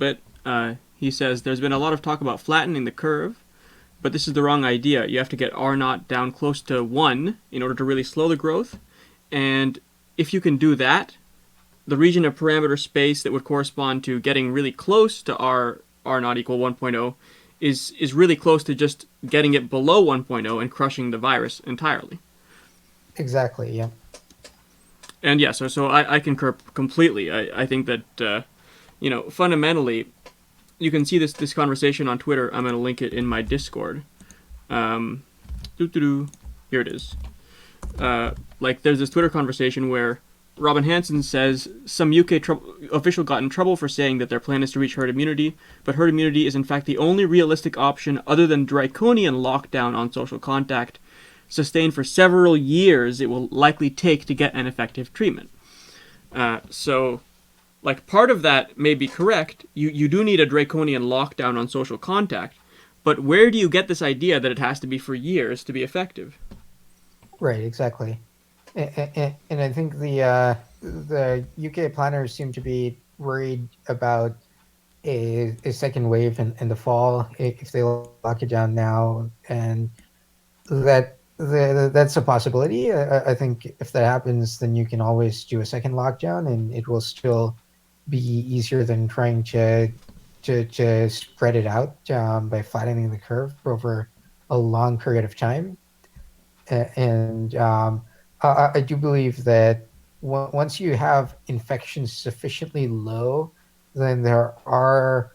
But he says there's been a lot of talk about flattening the curve, but this is the wrong idea. You have to get R naught down close to 1 in order to really slow the growth. And if you can do that, the region of parameter space that would correspond to getting really close to R naught equal 1.0 is really close to just getting it below 1.0 and crushing the virus entirely. Exactly. Yeah. And yeah, so I concur completely. I think that fundamentally, you can see this conversation on Twitter. I'm going to link it in my Discord. Um, Here it is. Like there's this Twitter conversation where Robin Hansen says some UK official got in trouble for saying that their plan is to reach herd immunity, but herd immunity is in fact the only realistic option other than draconian lockdown on social contact, sustained for several years it will likely take to get an effective treatment. So, like, part of that may be correct. You do need a draconian lockdown on social contact, but where do you get this idea that it has to be for years to be effective? Right. Exactly. And I think the UK planners seem to be worried about a second wave in the fall if they lock it down now, and that's a possibility. I think if that happens, then you can always do a second lockdown, and it will still be easier than trying to spread it out by flattening the curve over a long period of time. And I do believe that once you have infections sufficiently low, then there are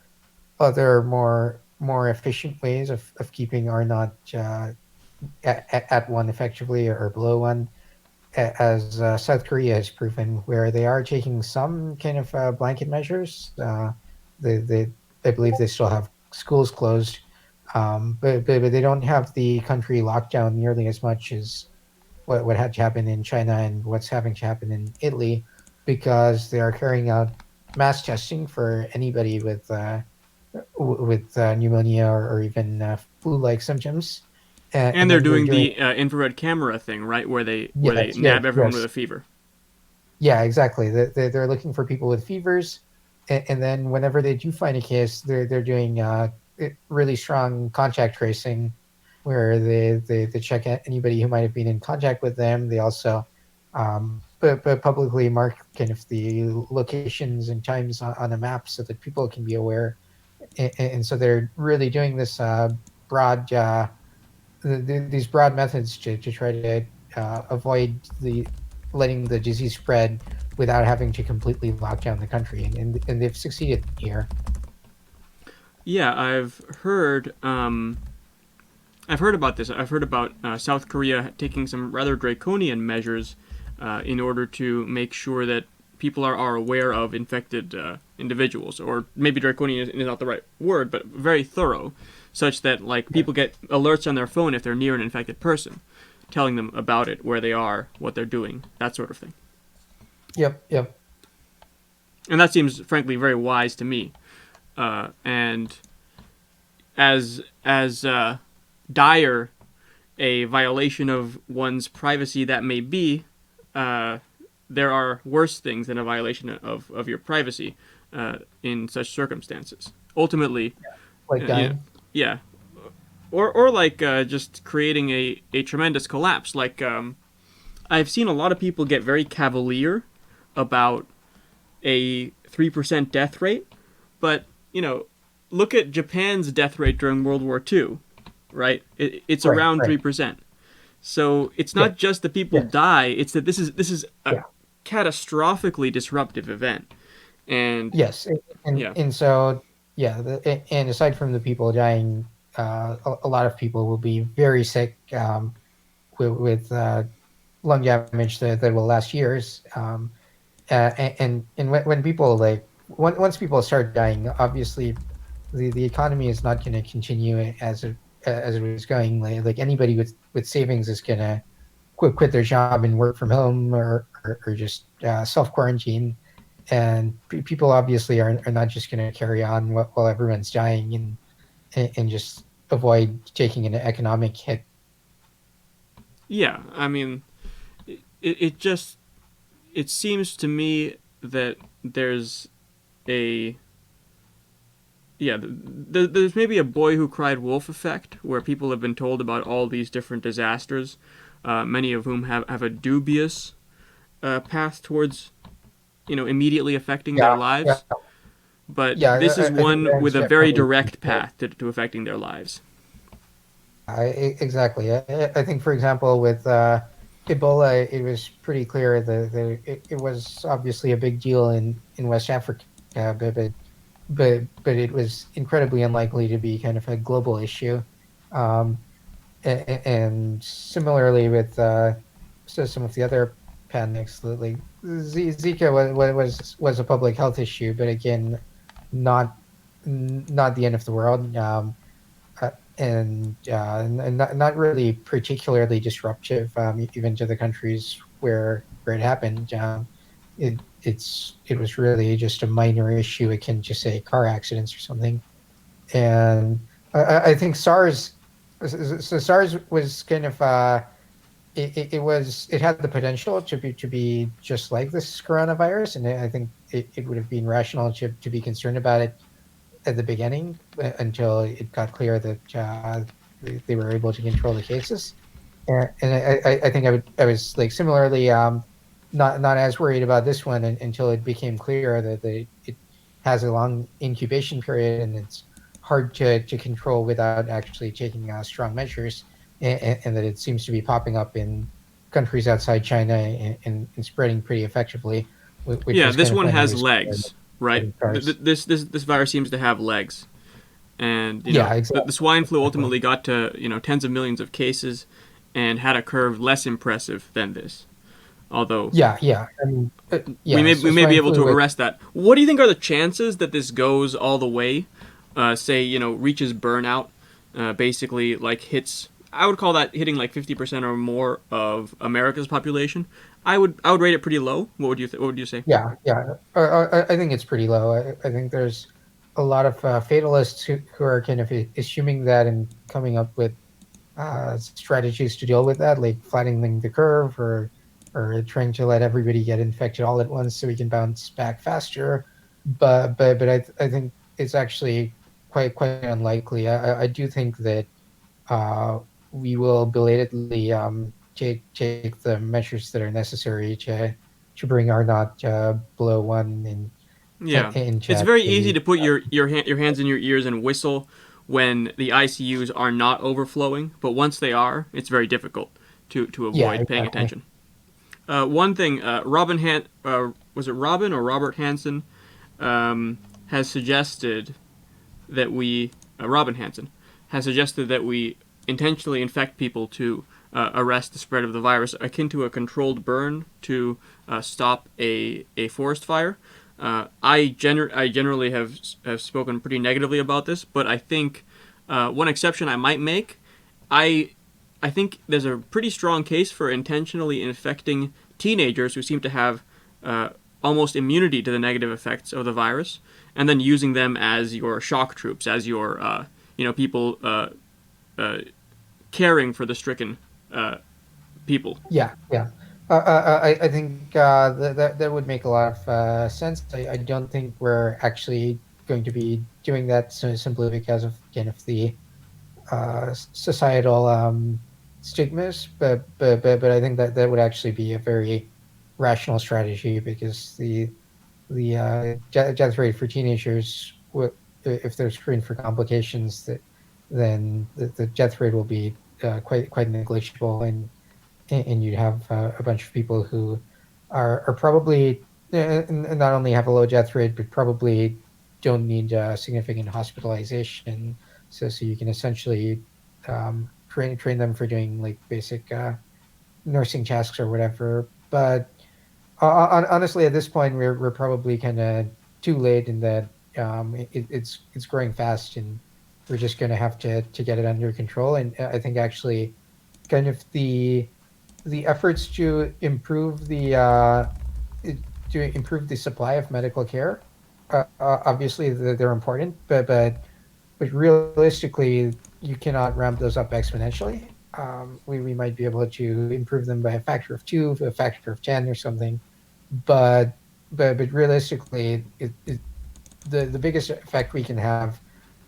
other more efficient ways of keeping R naught at one effectively or below one, as South Korea has proven, where they are taking some kind of blanket measures. They I believe they still have schools closed, but they don't have the country locked down nearly as much as what had to happen in China and what's having to happen in Italy, because they are carrying out mass testing for anybody with pneumonia or even flu-like symptoms, And and they're then they're doing doing the infrared camera thing, right, where they yes, yes, nab everyone with yes, a fever. yeah, exactly. They're looking for people with fevers, and then whenever they do find a case, they're doing really strong contact tracing, where they check anybody who might have been in contact with them. They also but publicly mark kind of the locations and times on a map so that people can be aware, and so they're really doing this broad these broad methods to try to avoid the letting the disease spread without having to completely lock down the country, and they've succeeded here. Yeah, I've heard about this. I've heard about South Korea taking some rather draconian measures in order to make sure that people are aware of infected individuals, or maybe draconian is not the right word, but very thorough, such that like Yeah. people get alerts on their phone if they're near an infected person, telling them about it, where they are, what they're doing, that sort of thing. Yep. Yep. And that seems, frankly, very wise to me. And as dire a violation of one's privacy that may be, uh, there are worse things than a violation of your privacy in such circumstances. Ultimately, Like you know, dying. yeah, or like just creating a tremendous collapse. Like I've seen a lot of people get very cavalier about a 3% death rate, but look at Japan's death rate during World War II, right? It's Right. around Right. 3%. So it's Yeah. not just that people Yes. die; it's that this is a Yeah. catastrophically disruptive event. And Yes. And yeah, and so yeah. And aside from the people dying, a lot of people will be very sick with lung damage that will last years. And when people once people start dying, obviously the economy is not going to continue as it was going. Like anybody with savings is going to quit their job and work from home, or just self quarantine. And people obviously are not just going to carry on while everyone's dying, and just avoid taking an economic hit. yeah. I mean, it just it seems to me that there's a yeah, there's maybe a boy who cried wolf effect, where people have been told about all these different disasters, many of whom have a dubious path towards, immediately affecting their Yeah, yeah, lives. But yeah. this is I think one with that's a very definitely direct path to affecting their lives. exactly. I think, for example, with Ebola, it was pretty clear that it was obviously a big deal in West Africa, but it was incredibly unlikely to be kind of a global issue. Um, and similarly with so some of the other pandemics, like Zika was a public health issue, but again, not not the end of the world. And not really particularly disruptive, even to the countries where it happened. It was really just a minor issue akin to say car accidents or something. And I think SARS was kind of it had the potential to be just like this coronavirus, and I think it would have been rational to be concerned about it at the beginning until it got clear that they were able to control the cases. And I think I was like similarly not as worried about this one until it became clear that it has a long incubation period and it's hard to control without actually taking strong measures, and that it seems to be popping up in countries outside China and spreading pretty effectively, which Yeah, was this kind of one when I has was legs, right? SARS. This virus seems to have legs, and Yeah, the swine flu exactly. ultimately got to tens of millions of cases, and had a curve less impressive than this. Although Yeah, yeah. I mean, we yeah. may So we may be swine able flu to was arrest that. What do you think are the chances that this goes all the way? Say reaches burnout, basically like hits. I would call that hitting like 50% or more of America's population. I would rate it pretty low. What would you say? yeah, yeah. I think it's pretty low. I think there's a lot of fatalists who are kind of assuming that and coming up with strategies to deal with that, like flattening the curve or trying to let everybody get infected all at once so we can bounce back faster. But I think it's actually quite unlikely. I do think that uh, we will belatedly take the measures that are necessary to bring our not below one Yeah, in it's check. very easy to put your hands in your ears and whistle when the ICUs are not overflowing, but once they are, it's very difficult to Yeah, avoid paying exactly. attention. One thing, was it Robin or Robert Hansen, has suggested that Robin Hansen has suggested that we intentionally infect people to arrest the spread of the virus, akin to a controlled burn to stop a forest fire. I generally have spoken pretty negatively about this, but I think one exception I might make, I I think there's a pretty strong case for intentionally infecting teenagers who seem to have uh, almost immunity to the negative effects of the virus, and then using them as your shock troops, as your people uh, caring for the stricken people. Yeah, yeah. I think that would make a lot of sense. I don't think we're actually going to be doing that simply because of kind of the societal stigmas, but I think that would actually be a very rational strategy because the death rate for teenagers, if they're screened for complications, then the death rate will be quite negligible, and you'd have a bunch of people who are probably not only have a low death rate, but probably don't need significant hospitalization. So you can essentially train them for doing like basic nursing tasks or whatever. But honestly, at this point, we're probably kind of too late in that it's growing fast, and we're just going to have to get it under control. And I think actually, kind of the efforts to improve the supply of medical care, obviously they're important, but realistically, you cannot ramp those up exponentially. We might be able to improve them by a factor of two, a factor of 10 or something, but realistically, the biggest effect we can have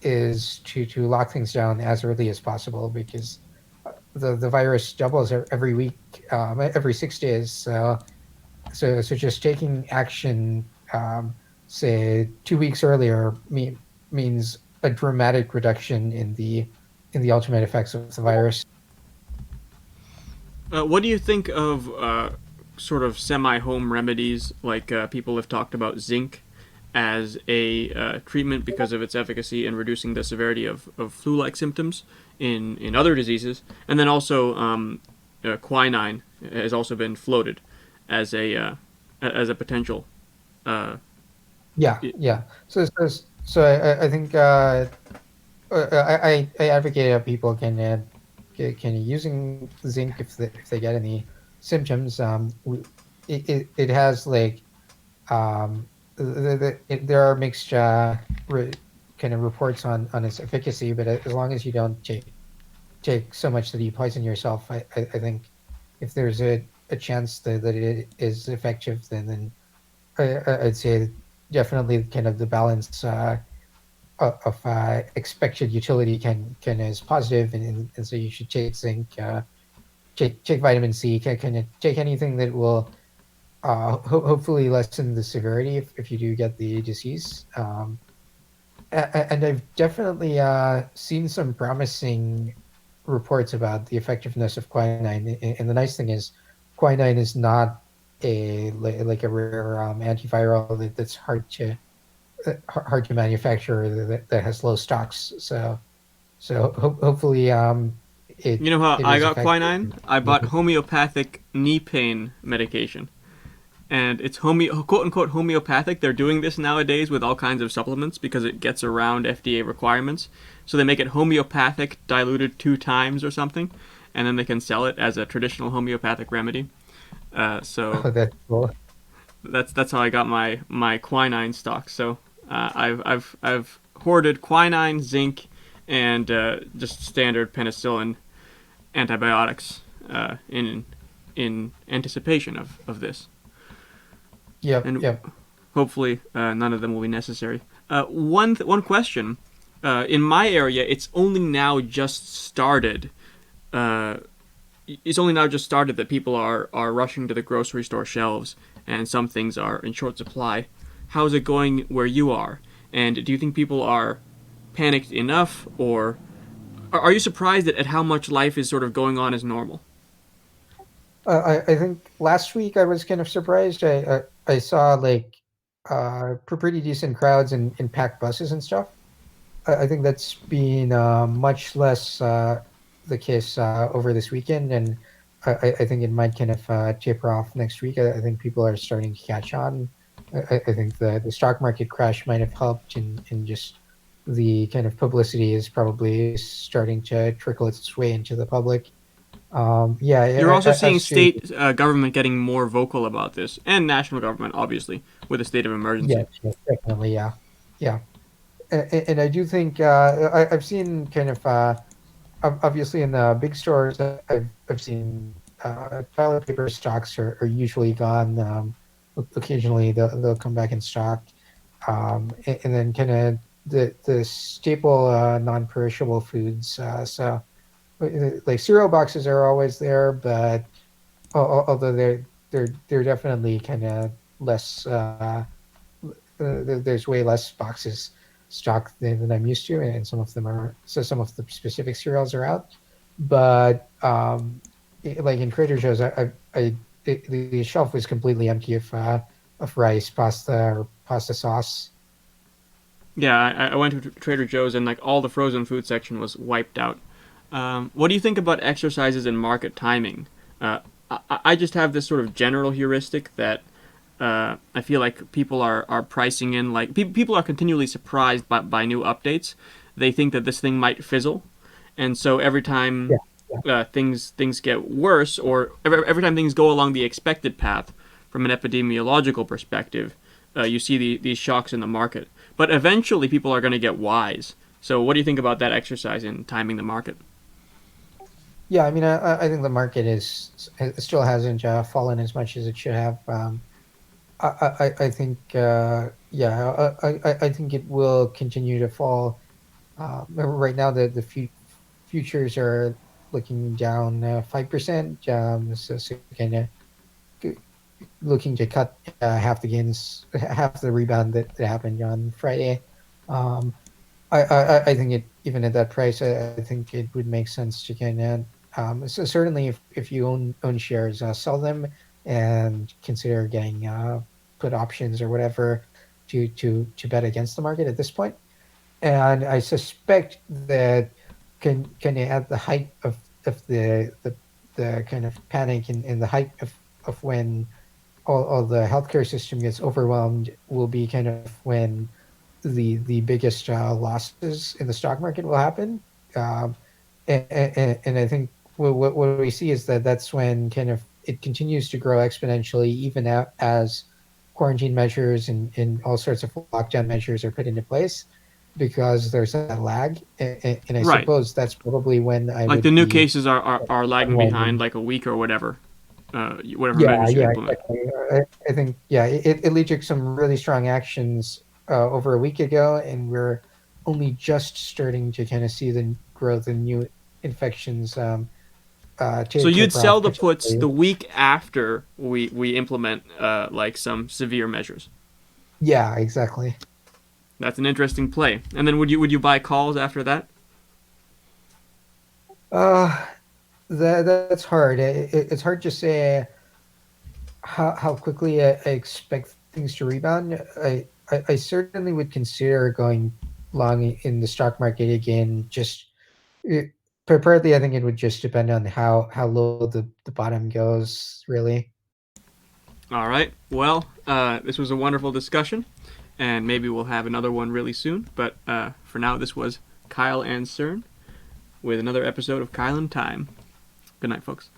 is to lock things down as early as possible, because the virus doubles every week, every 6 days. So just taking action, say 2 weeks earlier, means a dramatic reduction in the ultimate effects of the virus. What do you think of sort of semi-home remedies? Like people have talked about zinc as a treatment because of its efficacy in reducing the severity of flu-like symptoms in other diseases, and then also quinine has also been floated as a potential. Uh, Yeah, yeah. So I think I advocate that people can using zinc if they get any symptoms. It has like there are mixed kind of reports on its efficacy, but as long as you don't take so much that you poison yourself, I think if there's a chance that it is effective, then I'd say definitely kind of the balance of expected utility can is positive, and so you should take zinc, take vitamin C, kind of take anything that will hopefully lessen the severity if you do get the disease. And I've definitely seen some promising reports about the effectiveness of quinine. And the nice thing is, quinine is not like a rare antiviral that's hard to manufacture, that has low stocks. So hopefully you know how it I is got effective. quinine? I bought homeopathic knee pain medication, and it's quote unquote homeopathic. They're doing this nowadays with all kinds of supplements because it gets around FDA requirements. So they make it homeopathic diluted 2 times or something, and then they can sell it as a traditional homeopathic remedy. So Oh, that's cool. that's how I got my quinine stock. So I've hoarded quinine, zinc, and just standard penicillin antibiotics in anticipation of this, Yep, and yep. hopefully none of them will be necessary. One question. In my area, Uh, it's only now just started that people are rushing to the grocery store shelves, and some things are in short supply. How's it going where you are? And do you think people are panicked enough, or are you surprised at how much life is sort of going on as normal? I think last week I was kind of surprised. I saw like pretty decent crowds in packed buses and stuff. I think that's been much less the case over this weekend, and I think it might kind of taper off next week. I think people are starting to catch on. I think the stock market crash might have helped, and just the kind of publicity is probably starting to trickle its way into the public. Yeah, You're also seeing as to state government getting more vocal about this, and national government, obviously, with a state of yes, emergency. yes, definitely, yeah, yeah, and I do think I've seen kind of obviously in the big stores, I've seen toilet paper stocks are usually gone. Occasionally they'll come back in stock, and then kind of the staple non-perishable foods. Like cereal boxes are always there, but although they're definitely kind of less. There's way less boxes stocked than I'm used to, and some of them are, so some of the specific cereals are out. But like in Trader Joe's, the shelf was completely empty of rice, pasta, or pasta sauce. Yeah, I went to Trader Joe's and like all the frozen food section was wiped out. What do you think about exercises and market timing? I just have this sort of general heuristic that I feel like people are pricing in like people are continually surprised by new updates. They think that this thing might fizzle, and so every Yeah, time yeah, things get worse, or every time things go along the expected path from an epidemiological perspective, you see these shocks in the market. But eventually, people are going to get wise. So, what do you think about that exercise in timing the market? yeah. I mean, I think the market is it still hasn't fallen as much as it should have. I think yeah, I think it will continue to fall Right now, the futures are looking down 5%. So kind of looking to cut half the gains, half the rebound that happened on Friday. Um, I think it even at that price, I think it would make sense to kind of so certainly if you own shares, sell them and consider getting put options or whatever to bet against the market at this point. And I suspect that kind of at the height of the kind of panic and the height of when all the healthcare system gets overwhelmed will be kind of when the biggest losses in the stock market will happen. Um, and I think what we see is that that's when kind of it continues to grow exponentially, even as quarantine measures and all sorts of lockdown measures are put into place, because there's that lag. And I Right. suppose that's probably when I Like the would new be cases are lagging behind unwinding. like a week or whatever, whatever Yeah, measures you yeah, implement. exactly. I think, yeah, it took some really strong actions over a week ago, and we're only just starting to kind of see the growth in new infections So you'd taper off, sell the puts particularly. the week after we implement like some severe measures. Yeah, exactly. That's an interesting play. And then would you buy calls after that? Uh, that's hard. It's hard to say how quickly I expect things to rebound. I certainly would consider going long in the stock market again, just It, partly, I think it would just depend on how low the bottom goes, really. All right. Well, this was a wonderful discussion, and maybe we'll have another one really soon. But for now, this was Kyle and Cern with another episode of Kyle and Time. Good night, folks.